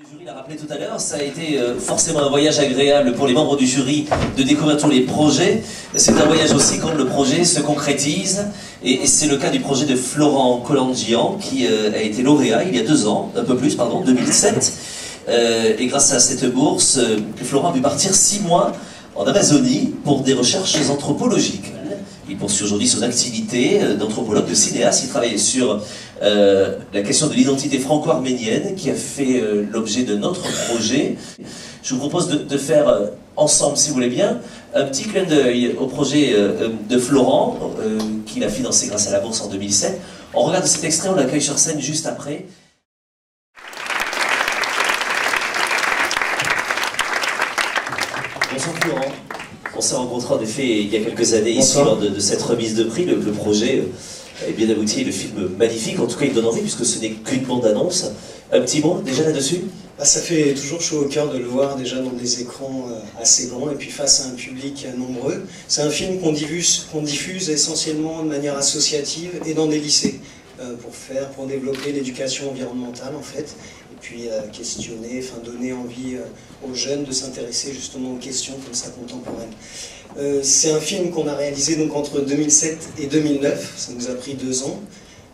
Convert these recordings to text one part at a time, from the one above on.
Le jury l'a rappelé tout à l'heure, ça a été forcément un voyage agréable pour les membres du jury de découvrir tous les projets. C'est un voyage aussi quand le projet se concrétise. Et c'est le cas du projet de Florent Collangian qui a été lauréat il y a 2 ans, un peu plus, pardon, 2007. Et grâce à cette bourse, Florent a pu partir 6 mois en Amazonie pour des recherches anthropologiques. Il poursuit aujourd'hui son activité d'anthropologue, de cinéaste. Il travaille sur la question de l'identité franco-arménienne qui a fait l'objet de notre projet. Je vous propose de faire ensemble, si vous voulez bien, un petit clin d'œil au projet de Florent, qu'il a financé grâce à la bourse en 2007. On regarde cet extrait, on l'accueille sur scène juste après. Bonjour Florent. On s'est rencontrés en effet il y a quelques années ici lors de cette remise de prix. Le projet est bien abouti, le film magnifique, en tout cas il donne envie puisque ce n'est qu'une bande-annonce. Un petit mot déjà là-dessus? Ça fait toujours chaud au cœur de le voir déjà dans des écrans assez grands et puis face à un public nombreux. C'est un film qu'on diffuse essentiellement de manière associative et dans des lycées pour développer l'éducation environnementale en fait. Et puis questionner, donner envie aux jeunes de s'intéresser justement aux questions comme ça contemporaines. C'est un film qu'on a réalisé donc entre 2007 et 2009, ça nous a pris 2 ans.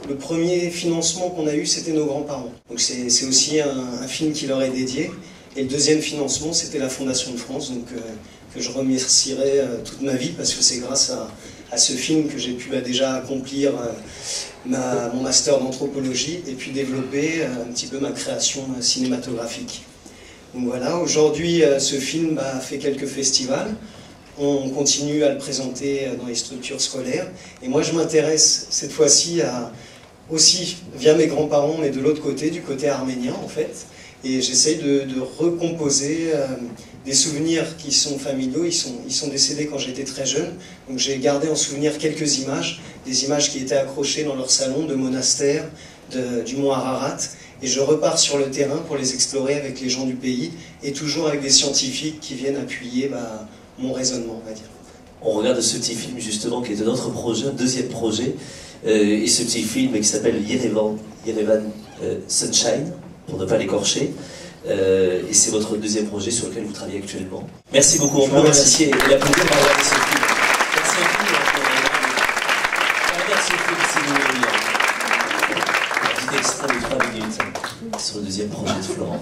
Le premier financement qu'on a eu, c'était nos grands-parents. Donc c'est aussi un film qui leur est dédié. Et le deuxième financement, c'était la Fondation de France, donc, que je remercierai toute ma vie, parce que c'est grâce à ce film que j'ai pu déjà accomplir mon master d'anthropologie et puis développer un petit peu ma création cinématographique. Donc voilà, aujourd'hui, ce film fait quelques festivals. On continue à le présenter dans les structures scolaires. Et moi, je m'intéresse cette fois-ci aussi via mes grands-parents, mais de l'autre côté, du côté arménien en fait. Et j'essaye de recomposer des souvenirs qui sont familiaux. Ils sont décédés quand j'étais très jeune. Donc j'ai gardé en souvenir quelques images, des images qui étaient accrochées dans leur salon de monastère, du mont Ararat. Et je repars sur le terrain pour les explorer avec les gens du pays, et toujours avec des scientifiques qui viennent appuyer mon raisonnement, on va dire. On regarde ce petit film justement qui est de notre projet, un deuxième projet, et ce petit film qui s'appelle Yerevan Sunshine, pour ne pas l'écorcher, et c'est votre deuxième projet sur lequel vous travaillez actuellement. Merci beaucoup, on peut remercier et l'applaudir pour regarder ce film. Merci à vous. Regardez ce film si vous voulez bien. Un petit extrait de 3 minutes sur le deuxième projet de Florent.